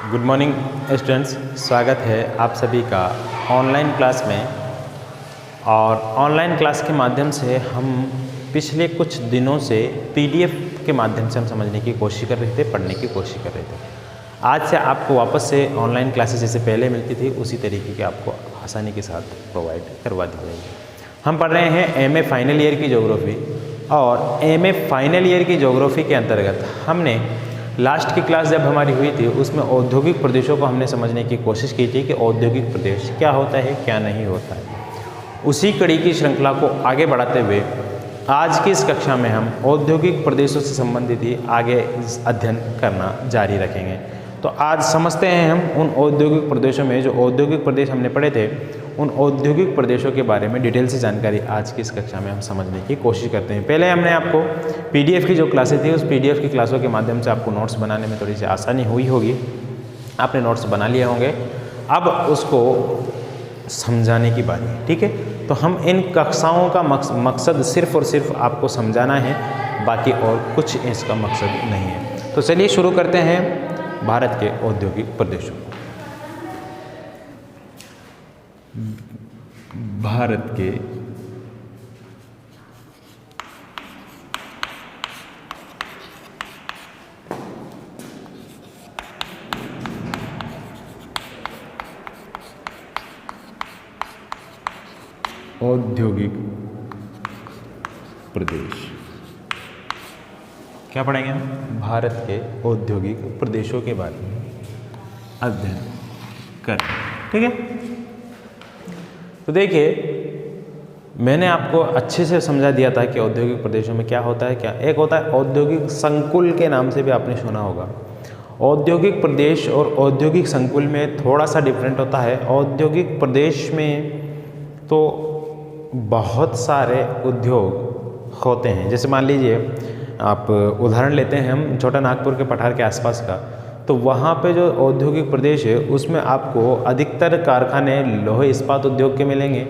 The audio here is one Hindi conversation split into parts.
गुड मॉर्निंग स्टूडेंट्स, स्वागत है आप सभी का ऑनलाइन क्लास में। और ऑनलाइन क्लास के माध्यम से हम पिछले कुछ दिनों से पीडीएफ के माध्यम से हम समझने की कोशिश कर रहे थे, पढ़ने की कोशिश कर रहे थे। आज से आपको वापस से ऑनलाइन क्लासेस जैसे पहले मिलती थी उसी तरीके के आपको आसानी के साथ प्रोवाइड करवा दी जाएगी। हम पढ़ रहे हैं एमए फाइनल ईयर की ज्योग्राफी, और एमए फाइनल ईयर की ज्योग्राफी के अंतर्गत हमने लास्ट की क्लास जब हमारी हुई थी उसमें औद्योगिक प्रदेशों को हमने समझने की कोशिश की थी कि औद्योगिक प्रदेश क्या होता है, क्या नहीं होता है। उसी कड़ी की श्रृंखला को आगे बढ़ाते हुए आज की इस कक्षा में हम औद्योगिक प्रदेशों से संबंधित ही आगे अध्ययन करना जारी रखेंगे। तो आज समझते हैं हम उन औद्योगिक प्रदेशों में जो औद्योगिक प्रदेश हमने पढ़े थे, उन औद्योगिक प्रदेशों के बारे में डिटेल से जानकारी आज की इस कक्षा में हम समझने की कोशिश करते हैं। पहले हमने आपको पीडीएफ की जो क्लासें थी उस पीडीएफ की क्लासों के माध्यम से आपको नोट्स बनाने में थोड़ी सी आसानी हुई होगी, आपने नोट्स बना लिए होंगे। अब उसको समझाने की बारी है, ठीक है। तो हम इन कक्षाओं का मकसद सिर्फ और सिर्फ आपको समझाना है, बाकी और कुछ इसका मकसद नहीं है। तो चलिए शुरू करते हैं भारत के औद्योगिक प्रदेशों। भारत के औद्योगिक प्रदेश क्या पढ़ेंगे हम? भारत के औद्योगिक प्रदेशों के बारे में अध्ययन करें, ठीक है। तो देखिए, मैंने आपको अच्छे से समझा दिया था कि औद्योगिक प्रदेशों में क्या होता है। क्या एक होता है औद्योगिक संकुल, के नाम से भी आपने सुना होगा। औद्योगिक प्रदेश और औद्योगिक संकुल में थोड़ा सा डिफरेंट होता है। औद्योगिक प्रदेश में तो बहुत सारे उद्योग होते हैं। जैसे मान लीजिए आप उदाहरण लेते हैं हम छोटा नागपुर के पठार के आसपास का, तो वहाँ पे जो औद्योगिक प्रदेश है उसमें आपको अधिकतर कारखाने लोहे इस्पात उद्योग के मिलेंगे,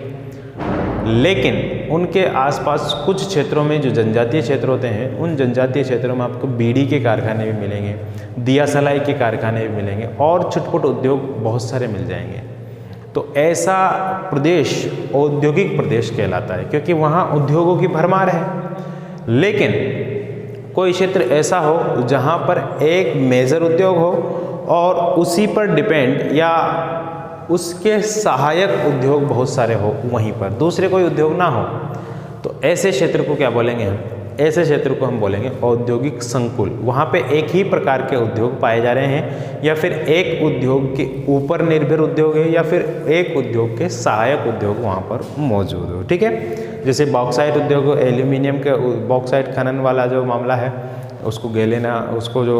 लेकिन उनके आसपास कुछ क्षेत्रों में जो जनजातीय क्षेत्र होते हैं उन जनजातीय क्षेत्रों में आपको बीड़ी के कारखाने भी मिलेंगे, दिया सलाई के कारखाने भी मिलेंगे और छुटपुट उद्योग बहुत सारे मिल जाएंगे। तो ऐसा प्रदेश औद्योगिक प्रदेश कहलाता है क्योंकि वहाँ उद्योगों की भरमार है। लेकिन कोई क्षेत्र ऐसा हो जहाँ पर एक मेजर उद्योग हो और उसी पर डिपेंड या उसके सहायक उद्योग बहुत सारे हो, वहीं पर दूसरे कोई उद्योग ना हो, तो ऐसे क्षेत्र को क्या बोलेंगे हम? ऐसे क्षेत्र को हम बोलेंगे औद्योगिक संकुल। वहाँ पे एक ही प्रकार के उद्योग पाए जा रहे हैं, या फिर एक उद्योग के ऊपर निर्भर उद्योग है, या फिर एक उद्योग के सहायक उद्योग वहाँ पर मौजूद हो, ठीक है। जैसे बॉक्साइट उद्योग, एल्यूमिनियम के बॉक्साइट खनन वाला जो मामला है, उसको गेलेना, उसको जो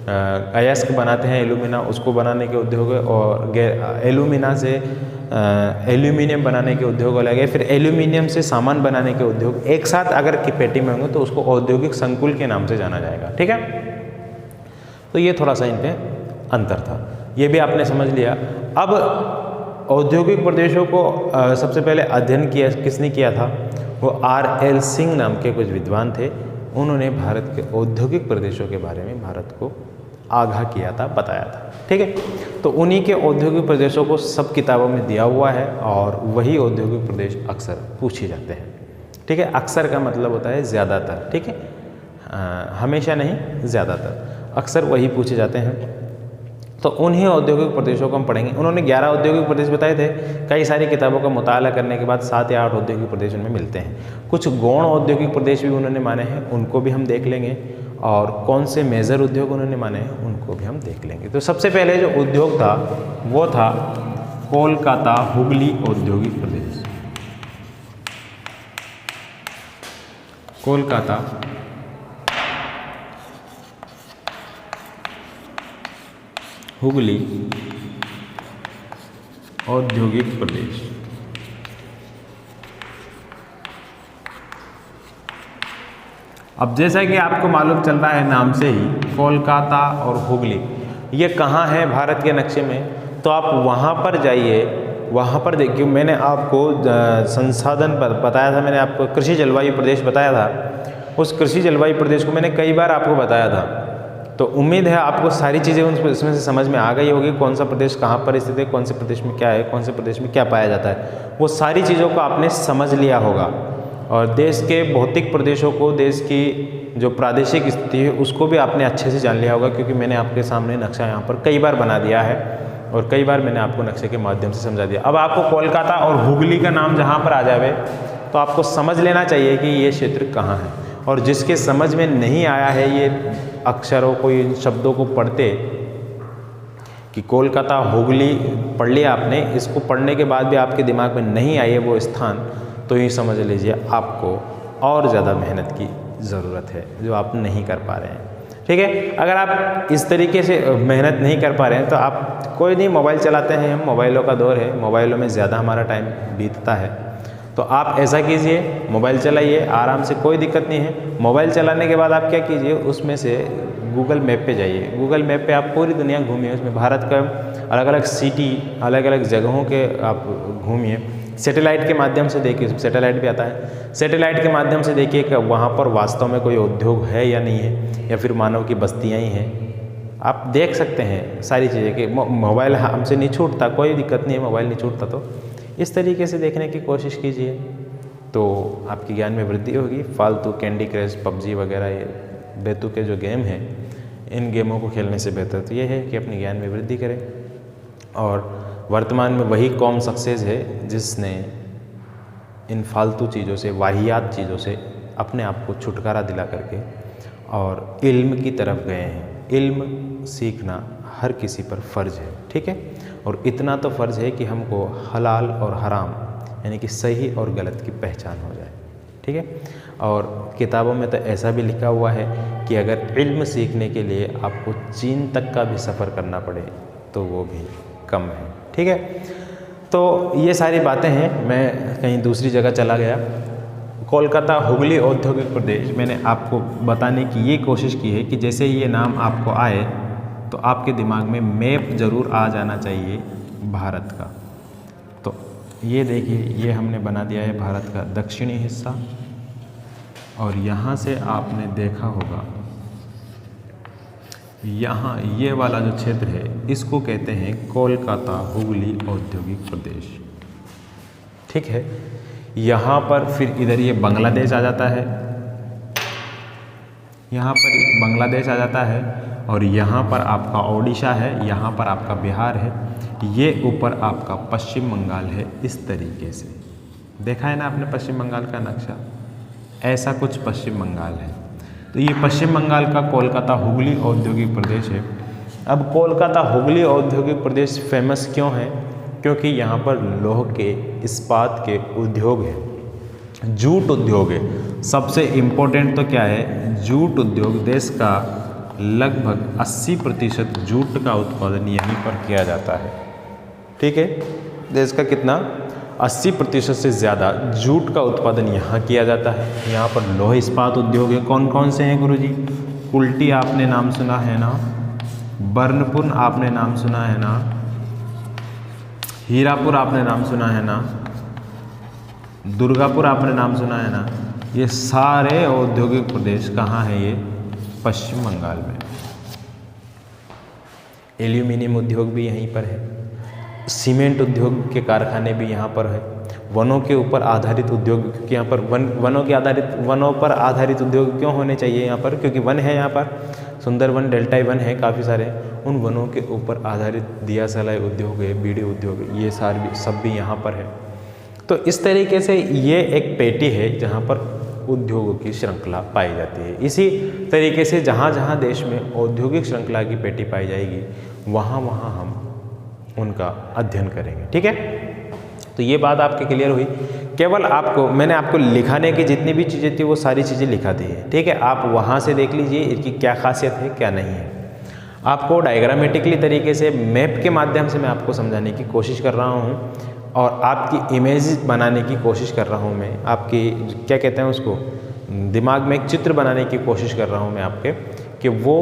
अयस्क बनाते हैं एल्यूमिना, उसको बनाने के उद्योग है। और एल्यूमिना से एल्यूमिनियम बनाने के उद्योग अलग है, फिर एल्यूमिनियम से सामान बनाने के उद्योग एक साथ अगर की पेटी में होंगे तो उसको औद्योगिक संकुल के नाम से जाना जाएगा, ठीक है। तो ये थोड़ा सा इनके अंतर था, ये भी आपने समझ लिया। अब औद्योगिक प्रदेशों को सबसे पहले अध्ययन किया किसने किया था? वो R.L. सिंह नाम के कुछ विद्वान थे। उन्होंने भारत के औद्योगिक प्रदेशों के बारे में भारत को आगाह किया था, बताया था, ठीक है। तो उन्हीं के औद्योगिक प्रदेशों को सब किताबों में दिया हुआ है और वही औद्योगिक प्रदेश अक्सर पूछे जाते हैं, ठीक है। अक्सर का मतलब होता है ज़्यादातर, ठीक है, हमेशा नहीं, ज़्यादातर, अक्सर वही पूछे जाते हैं। तो उन्हीं औद्योगिक प्रदेशों को हम पढ़ेंगे। उन्होंने 11 औद्योगिक प्रदेश बताए थे। कई सारी किताबों का मुताला करने के बाद 7 या 8 औद्योगिक प्रदेश उनमें मिलते हैं। कुछ गौण औद्योगिक प्रदेश भी उन्होंने माने हैं, उनको भी हम देख लेंगे, और कौन से मेजर उद्योग उन्होंने माने हैं उनको भी हम देख लेंगे। तो सबसे पहले जो उद्योग था वो था कोलकाता हुगली औद्योगिक प्रदेश। कोलकाता हुगली औद्योगिक प्रदेश। अब जैसा कि आपको मालूम चल रहा है नाम से ही, कोलकाता और हुगली ये कहाँ है भारत के नक्शे में, तो आप वहाँ पर जाइए, वहाँ पर देखिए। मैंने आपको संसाधन पर बताया था, मैंने आपको कृषि जलवायु प्रदेश बताया था। उस कृषि जलवायु प्रदेश को मैंने कई बार आपको बताया था तो उम्मीद है आपको सारी चीज़ें उसमें से समझ में आ गई होगी, कौन सा प्रदेश कहाँ पर स्थित है, कौन से प्रदेश में क्या है, कौन से प्रदेश में क्या पाया जाता है, वो सारी चीज़ों को आपने समझ लिया होगा। और देश के भौतिक प्रदेशों को, देश की जो प्रादेशिक स्थिति है उसको भी आपने अच्छे से जान लिया होगा, क्योंकि मैंने आपके सामने नक्शा यहाँ पर कई बार बना दिया है और कई बार मैंने आपको नक्शे के माध्यम से समझा दिया। अब आपको कोलकाता और हुगली का नाम जहाँ पर आ जाए तो आपको समझ लेना चाहिए कि ये क्षेत्र कहाँ है। और जिसके समझ में नहीं आया है ये अक्षरों को, इन शब्दों को पढ़ते, कि कोलकाता हुगली पढ़ लिया आपने, इसको पढ़ने के बाद भी आपके दिमाग में नहीं आई है वो स्थान, तो ये समझ लीजिए आपको और ज़्यादा मेहनत की ज़रूरत है जो आप नहीं कर पा रहे हैं। ठीक है, अगर आप इस तरीके से मेहनत नहीं कर पा रहे हैं तो आप कोई नहीं, मोबाइल चलाते हैं हम, मोबाइलों का दौर है, मोबाइलों में ज़्यादा हमारा टाइम बीतता है, तो आप ऐसा कीजिए, मोबाइल चलाइए आराम से, कोई दिक्कत नहीं है। मोबाइल चलाने के बाद आप क्या कीजिए, उसमें से गूगल मैप पे जाइए। गूगल मैप पे आप पूरी दुनिया घूमिए, उसमें भारत का अलग अलग सिटी, अलग अलग जगहों के आप घूमिए। सैटेलाइट के माध्यम से देखिए, सैटेलाइट भी आता है, सैटेलाइट के माध्यम से देखिए कि वहाँ पर वास्तव में कोई उद्योग है या नहीं है, या फिर मानव की बस्तियाँ ही हैं। आप देख सकते हैं सारी चीज़ें कि मोबाइल हमसे नहीं छूटता, कोई दिक्कत नहीं है, मोबाइल नहीं छूटता, तो इस तरीके से देखने की कोशिश कीजिए तो आपकी ज्ञान में वृद्धि होगी। फालतू कैंडी क्रश, पबजी वगैरह ये बेतुके जो गेम हैं, इन गेमों को खेलने से बेहतर तो ये है कि अपने ज्ञान में वृद्धि करें। और वर्तमान में वही कौम सक्सेस है जिसने इन फालतू चीज़ों से, वाहियात चीज़ों से अपने आप को छुटकारा दिला करके और इल्म की तरफ गए हैं। इल्म सीखना हर किसी पर फ़र्ज़ है, ठीक है, और इतना तो फ़र्ज़ है कि हमको हलाल और हराम यानी कि सही और गलत की पहचान हो जाए, ठीक है। और किताबों में तो ऐसा भी लिखा हुआ है कि अगर इल्म सीखने के लिए आपको चीन तक का भी सफ़र करना पड़े तो वो भी कम है, ठीक है। तो ये सारी बातें हैं, मैं कहीं दूसरी जगह चला गया। कोलकाता हुगली औद्योगिक प्रदेश मैंने आपको बताने की ये कोशिश की है कि जैसे ही ये नाम आपको आए तो आपके दिमाग में मैप ज़रूर आ जाना चाहिए भारत का। तो ये देखिए, ये हमने बना दिया है भारत का दक्षिणी हिस्सा, और यहाँ से आपने देखा होगा यहाँ ये वाला जो क्षेत्र है इसको कहते हैं कोलकाता हुगली औद्योगिक प्रदेश, ठीक है। यहाँ पर फिर इधर ये बांग्लादेश आ जाता है, यहाँ पर बांग्लादेश आ जाता है, और यहाँ पर आपका ओडिशा है, यहाँ पर आपका बिहार है, ये ऊपर आपका पश्चिम बंगाल है। इस तरीके से देखा है ना आपने पश्चिम बंगाल का नक्शा, ऐसा कुछ पश्चिम बंगाल है। तो ये पश्चिम बंगाल का कोलकाता हुगली औद्योगिक प्रदेश है। अब कोलकाता हुगली औद्योगिक प्रदेश फेमस क्यों है? क्योंकि यहाँ पर लोह के, इस्पात के उद्योग है, जूट उद्योग है। सबसे इम्पोर्टेंट तो क्या है, जूट उद्योग। देश का लगभग 80% जूट का उत्पादन यहीं पर किया जाता है, ठीक है। देश का कितना, 80% से ज़्यादा जूट का उत्पादन यहाँ किया जाता है। यहाँ पर लोह इस्पात उद्योग है। कौन कौन से हैं गुरुजी? कुल्टी आपने नाम सुना है ना, बर्नपुर आपने नाम सुना है ना, हीरापुर आपने नाम सुना है ना, दुर्गापुर आपने नाम सुना है ना। ये सारे औद्योगिक प्रदेश कहाँ है? ये पश्चिम बंगाल में। एल्यूमिनियम उद्योग भी यहीं पर है, सीमेंट उद्योग के कारखाने भी यहाँ पर है, वनों के ऊपर आधारित उद्योग, क्योंकि यहाँ पर वनों पर आधारित उद्योग क्यों होने चाहिए यहाँ पर? क्योंकि वन है यहाँ पर, सुंदरवन, डेल्टाई वन है काफ़ी सारे, उन वनों के ऊपर आधारित दिया सलाई उद्योग है, बीड़ी उद्योग है, ये सारे सब भी यहाँ पर है। तो इस तरीके से ये एक पेटी है जहाँ पर उद्योगों की श्रृंखला पाई जाती है। इसी तरीके से जहाँ जहाँ देश में औद्योगिक श्रृंखला की पेटी पाई जाएगी वहाँ वहाँ हम उनका अध्ययन करेंगे, ठीक है। तो ये बात आपके क्लियर हुई। केवल आपको मैंने आपको लिखाने की जितनी भी चीज़ें थी वो सारी चीज़ें लिखा दी है, ठीक है। आप वहाँ से देख लीजिए इनकी क्या खासियत है क्या नहीं है। आपको डायग्रामेटिकली तरीके से मैप के माध्यम से मैं आपको समझाने की कोशिश कर रहा हूँ, और आपकी इमेज बनाने की कोशिश कर रहा हूँ मैं, आपकी क्या कहते हैं उसको, दिमाग में एक चित्र बनाने की कोशिश कर रहा हूँ मैं आपके, कि वो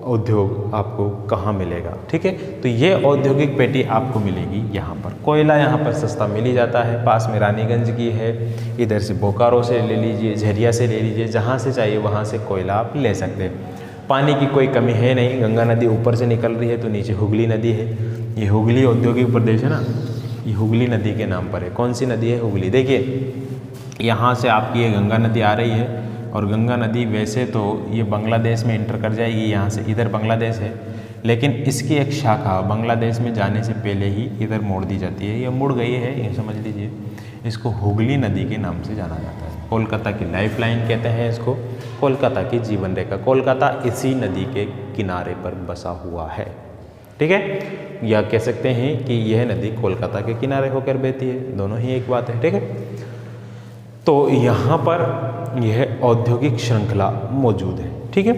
उद्योग आपको कहाँ मिलेगा, ठीक है। तो ये औद्योगिक पेटी आपको मिलेगी यहाँ पर। कोयला यहाँ पर सस्ता मिल ही जाता है, पास में रानीगंज की है, इधर से बोकारो से ले लीजिए, झरिया से ले लीजिए, जहाँ से चाहिए वहाँ से कोयला आप ले सकते हैं। पानी की कोई कमी है नहीं, गंगा नदी ऊपर से निकल रही है तो नीचे हुगली नदी है। ये हुगली औद्योगिक प्रदेश है ना, ये हुगली नदी के नाम पर है। कौन सी नदी है? हुगली। देखिए यहाँ से आपकी ये गंगा नदी आ रही है और गंगा नदी वैसे तो ये बांग्लादेश में इंटर कर जाएगी, यहाँ से इधर बांग्लादेश है, लेकिन इसकी एक शाखा बांग्लादेश में जाने से पहले ही इधर मोड़ दी जाती है। ये मुड़ गई है, ये समझ लीजिए। इसको हुगली नदी के नाम से जाना जाता है। कोलकाता की लाइफलाइन कहते हैं इसको, कोलकाता की जीवन रेखा। कोलकाता इसी नदी के किनारे पर बसा हुआ है, ठीक है। या कह सकते हैं कि यह नदी कोलकाता के किनारे होकर बहती है, दोनों ही एक बात है, ठीक है। तो यहाँ पर यह औद्योगिक श्रृंखला मौजूद है, ठीक है।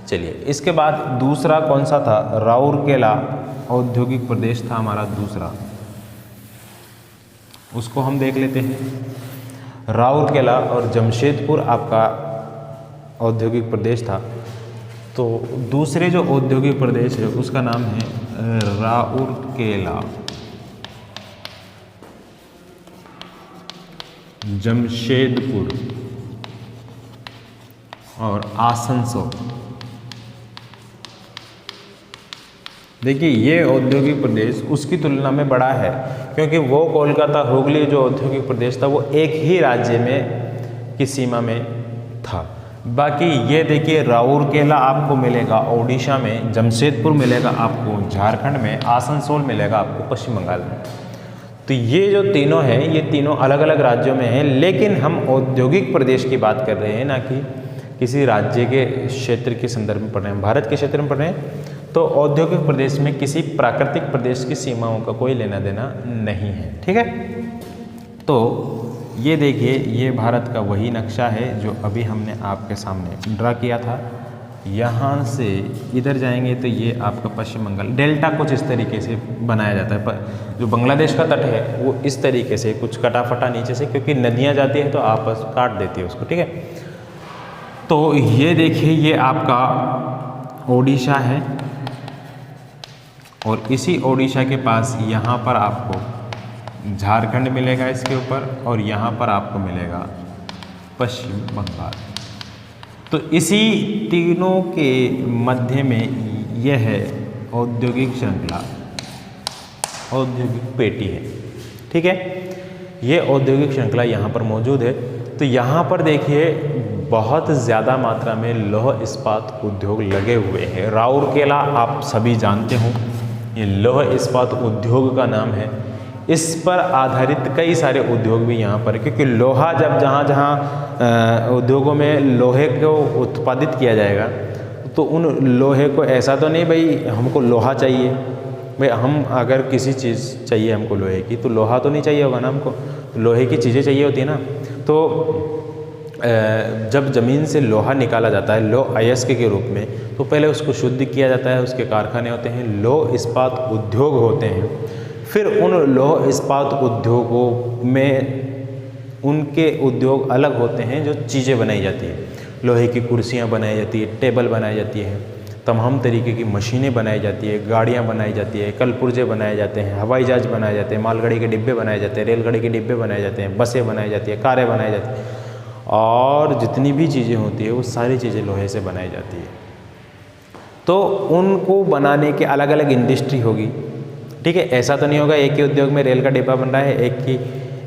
चलिए इसके बाद दूसरा कौन सा था? राउरकेला औद्योगिक प्रदेश था हमारा दूसरा, उसको हम देख लेते हैं। राउरकेला और जमशेदपुर आपका औद्योगिक प्रदेश था। तो दूसरे जो औद्योगिक प्रदेश है उसका नाम है राउरकेला, जमशेदपुर और आसनसोल। देखिए ये औद्योगिक प्रदेश उसकी तुलना में बड़ा है, क्योंकि वो कोलकाता हुगली जो औद्योगिक प्रदेश था वो एक ही राज्य में की सीमा में था। बाकी ये देखिए राउरकेला आपको मिलेगा ओडिशा में, जमशेदपुर मिलेगा आपको झारखंड में, आसनसोल मिलेगा आपको पश्चिम बंगाल में। तो ये जो तीनों हैं ये तीनों अलग अलग राज्यों में हैं, लेकिन हम औद्योगिक प्रदेश की बात कर रहे हैं, ना कि किसी राज्य के क्षेत्र के संदर्भ में पढ़ रहे हैं, भारत के क्षेत्र में पढ़ रहे हैं। तो औद्योगिक प्रदेश में किसी प्राकृतिक प्रदेश की सीमाओं का कोई लेना देना नहीं है, ठीक है। तो ये देखिए ये भारत का वही नक्शा है जो अभी हमने आपके सामने ड्रा किया था। यहाँ से इधर जाएंगे तो ये आपका पश्चिम बंगाल, डेल्टा कुछ इस तरीके से बनाया जाता है। पर जो बांग्लादेश का तट है वो इस तरीके से कुछ कटाफटा नीचे से, क्योंकि नदियाँ जाती हैं तो आपस काट देती है उसको, ठीक है। तो ये देखिए ये आपका ओडिशा है और इसी ओडिशा के पास यहाँ पर आपको झारखंड मिलेगा इसके ऊपर, और यहाँ पर आपको मिलेगा पश्चिम बंगाल। तो इसी तीनों के मध्य में यह है औद्योगिक श्रृंखला, औद्योगिक पेटी है, ठीक है। ये औद्योगिक श्रृंखला यहाँ पर मौजूद है। तो यहाँ पर देखिए बहुत ज़्यादा मात्रा में लौह इस्पात उद्योग लगे हुए हैं। राउरकेला आप सभी जानते हो, ये लौह इस्पात उद्योग का नाम है। इस पर आधारित कई सारे उद्योग भी यहाँ पर, क्योंकि लोहा जब जहाँ जहाँ उद्योगों में लोहे को उत्पादित किया जाएगा तो उन लोहे को ऐसा तो नहीं भाई हमको लोहा चाहिए, भाई हम अगर किसी चीज़ चाहिए हमको लोहे की तो लोहा तो नहीं चाहिए होगा ना, हमको लोहे की चीज़ें चाहिए होती है ना। तो जब ज़मीन से लोहा निकाला जाता है लौह अयस्क के रूप में, तो पहले उसको शुद्ध किया जाता है, उसके कारखाने होते हैं, लौह इस्पात उद्योग होते हैं। फिर उन लौह इस्पात उद्योगों में उनके उद्योग अलग होते हैं जो चीज़ें बनाई जाती हैं। लोहे की कुर्सियाँ बनाई जाती है, टेबल बनाई जाती है, तमाम तरीके की मशीनें बनाई जाती है, गाड़ियाँ बनाई जाती है, कलपुर्जे बनाए जाते हैं, हवाई जहाज बनाए जाते हैं, मालगाड़ी के डिब्बे बनाए जाते हैं, रेलगाड़ी के डिब्बे बनाए जाते हैं, बसें बनाई जाती है, कारें बनाई जाती हैं, और जितनी भी चीज़ें होती है वो सारी चीज़ें लोहे से बनाई जाती है। तो उनको बनाने के अलग अलग इंडस्ट्री होगी, ठीक है। ऐसा तो नहीं होगा एक ही उद्योग में रेल का डिब्बा बन रहा है,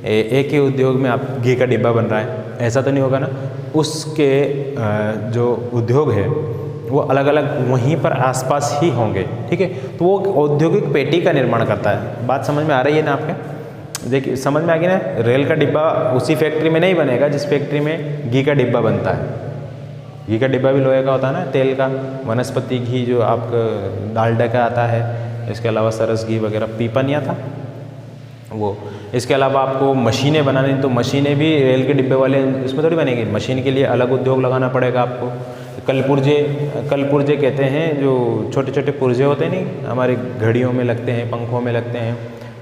एक ही उद्योग में आप घी का डिब्बा बन रहा है, ऐसा तो नहीं होगा ना। उसके जो उद्योग है वो अलग अलग वहीं पर आसपास ही होंगे, ठीक है। तो वो औद्योगिक पेटी का निर्माण करता है। बात समझ में आ रही है ना आपके? देखिए समझ में आ गई ना। रेल का डिब्बा उसी फैक्ट्री में नहीं बनेगा जिस फैक्ट्री में घी का डिब्बा बनता है। घी का डिब्बा भी लोहे का होता है ना, तेल का, वनस्पति घी जो आपका डालडा का आता है, इसके अलावा सरस घी वगैरह, पीपा नहीं आता वो। इसके अलावा आपको मशीनें बनानी, तो मशीनें भी रेल के डिब्बे वाले इसमें थोड़ी बनेगी, मशीन के लिए अलग उद्योग लगाना पड़ेगा आपको। कलपुर्जे कहते हैं जो छोटे छोटे पुर्जे होते हैं नहीं, हमारे घड़ियों में लगते हैं, पंखों में लगते हैं,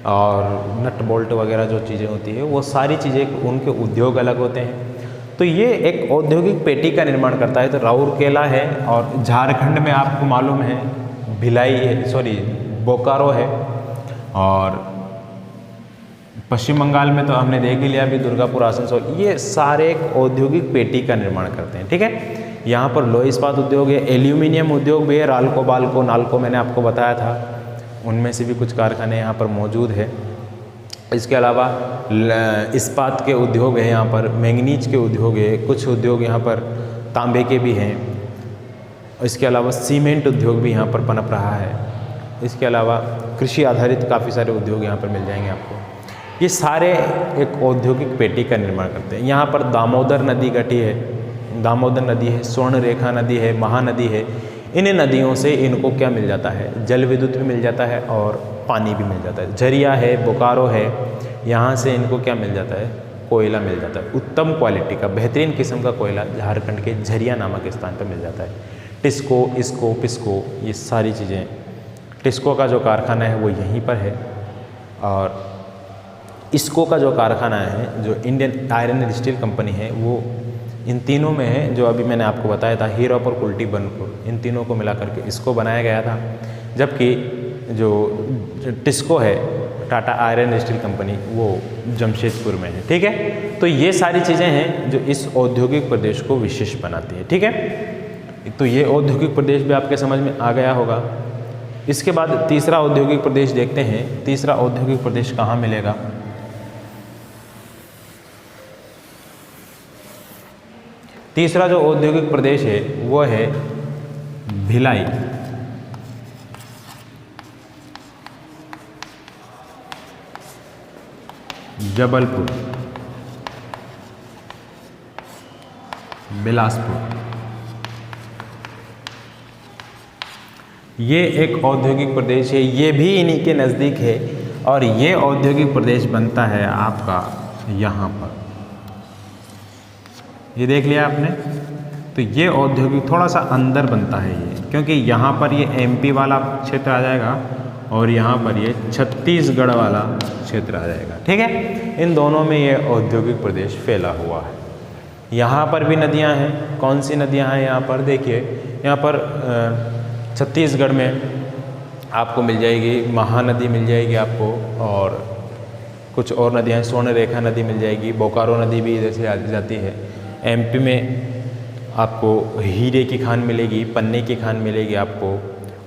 और नट बोल्ट वगैरह जो चीज़ें होती है वो सारी चीज़ें उनके उद्योग अलग होते हैं। तो ये एक औद्योगिक पेटी का निर्माण करता है। तो राउरकेला है, और झारखंड में आपको मालूम है भिलाई है, सॉरी बोकारो है, और पश्चिम बंगाल में तो हमने देख ही लिया अभी दुर्गापुर, आसनसोल, ये सारे एक औद्योगिक पेटी का निर्माण करते हैं, ठीक है। यहाँ पर लोह इस्पात उद्योग है, एल्यूमिनियम उद्योग भी है, राल्को बाल्को नाल्को मैंने आपको बताया था, उनमें से भी कुछ कारखाने यहाँ पर मौजूद है। इसके अलावा इस्पात के उद्योग है, यहाँ पर मैंगनीज के उद्योग है, कुछ उद्योग यहाँ पर तांबे के भी हैं। इसके अलावा सीमेंट उद्योग भी यहाँ पर पनप रहा है। इसके अलावा कृषि आधारित काफ़ी सारे उद्योग यहाँ पर मिल जाएंगे आपको। ये सारे एक औद्योगिक पेटी का निर्माण करते हैं। यहाँ पर दामोदर नदी घटी है, दामोदर नदी है, स्वर्ण रेखा नदी है, महानदी है। इन नदियों से इनको क्या मिल जाता है, जल विद्युत भी मिल जाता है और पानी भी मिल जाता है। झरिया है, बोकारो है, यहाँ से इनको क्या मिल जाता है, कोयला मिल जाता है। उत्तम क्वालिटी का बेहतरीन किस्म का कोयला झारखंड के झरिया नामक स्थान पर मिल जाता है। टिस्को, इसको, पिस्को, ये सारी चीज़ें, टिस्को का जो कारखाना है वो यहीं पर है, और इसको का जो कारखाना है, जो Indian iron and steel company है, वो इन तीनों में है। जो अभी मैंने आपको बताया था, हीरापुर, कुल्टी, बनपुर, इन तीनों को मिला करके इसको बनाया गया था। जबकि जो टिस्को है, Tata iron and steel company, वो जमशेदपुर में है। ठीक है, तो ये सारी चीज़ें हैं जो इस औद्योगिक प्रदेश को विशेष बनाती है। ठीक है, तो ये औद्योगिक प्रदेश भी आपके समझ में आ गया होगा। इसके बाद तीसरा औद्योगिक प्रदेश देखते हैं। तीसरा औद्योगिक प्रदेश कहाँ मिलेगा? तीसरा जो औद्योगिक प्रदेश है वो है भिलाई। जबलपुर, बिलासपुर। ये एक औद्योगिक प्रदेश है, ये भी इन्हीं के नज़दीक है, और ये औद्योगिक प्रदेश बनता है आपका यहाँ पर। ये देख लिया आपने, तो ये औद्योगिक थोड़ा सा अंदर बनता है ये, क्योंकि यहाँ पर ये एमपी वाला क्षेत्र आ जाएगा और यहाँ पर ये छत्तीसगढ़ वाला क्षेत्र आ जाएगा। ठीक है, इन दोनों में ये औद्योगिक प्रदेश फैला हुआ है। यहाँ पर भी नदियाँ हैं। कौन सी नदियाँ हैं यहाँ पर? देखिए, यहाँ पर छत्तीसगढ़ में आपको मिल जाएगी महानदी, मिल जाएगी आपको, और कुछ और नदियाँ, स्वर्ण रेखा नदी मिल जाएगी, बोकारो नदी भी इधर से आ जाती है। एमपी में आपको हीरे की खान मिलेगी, पन्ने की खान मिलेगी आपको।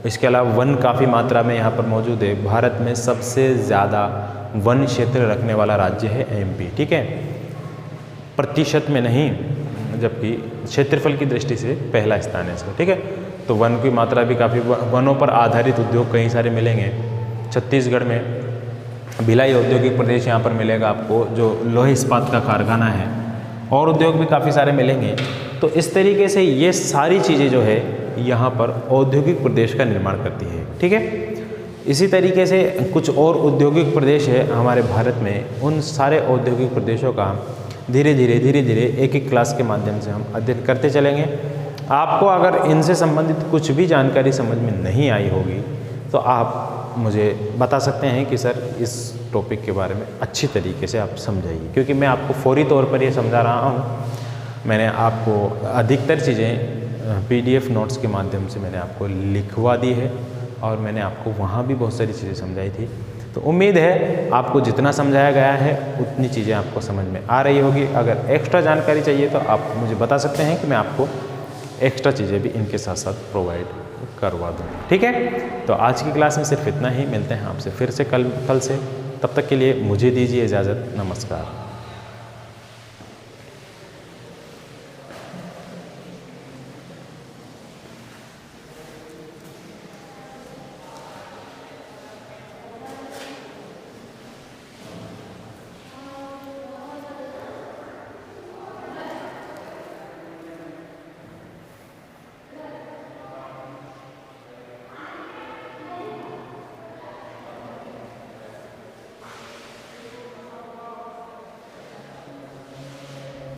इसके अलावा वन काफ़ी मात्रा में यहाँ पर मौजूद है। भारत में सबसे ज़्यादा वन क्षेत्र रखने वाला राज्य है एमपी। ठीक है, प्रतिशत में नहीं, जबकि क्षेत्रफल की दृष्टि से पहला स्थान है इसका। ठीक है, तो वन की मात्रा भी काफ़ी, वनों पर आधारित उद्योग कई सारे मिलेंगे। छत्तीसगढ़ में भिलाई औद्योगिक प्रदेश यहाँ पर मिलेगा आपको, जो लोह इस्पात का कारखाना है, और उद्योग भी काफ़ी सारे मिलेंगे। तो इस तरीके से ये सारी चीज़ें जो है यहाँ पर औद्योगिक प्रदेश का निर्माण करती है। ठीक है, इसी तरीके से कुछ और औद्योगिक प्रदेश है हमारे भारत में। उन सारे औद्योगिक प्रदेशों का धीरे धीरे एक एक क्लास के माध्यम से हम अध्ययन करते चलेंगे। आपको अगर इनसे संबंधित कुछ भी जानकारी समझ में नहीं आई होगी तो आप मुझे बता सकते हैं कि सर इस टॉपिक के बारे में अच्छी तरीके से आप समझाइए, क्योंकि मैं आपको फौरी तौर पर ये समझा रहा हूँ। मैंने आपको अधिकतर चीज़ें पीडीएफ नोट्स के माध्यम से मैंने आपको लिखवा दी है, और मैंने आपको वहाँ भी बहुत सारी चीज़ें समझाई थी। तो उम्मीद है आपको जितना समझाया गया है उतनी चीज़ें आपको समझ में आ रही होगी। अगर एक्स्ट्रा जानकारी चाहिए तो आप मुझे बता सकते हैं कि मैं आपको एक्स्ट्रा चीज़ें भी इनके साथ साथ प्रोवाइड करवा दूँ। ठीक है, तो आज की क्लास में सिर्फ इतना ही। मिलते हैं आपसे फिर से कल से। तब तक के लिए मुझे दीजिए इजाज़त। नमस्कार।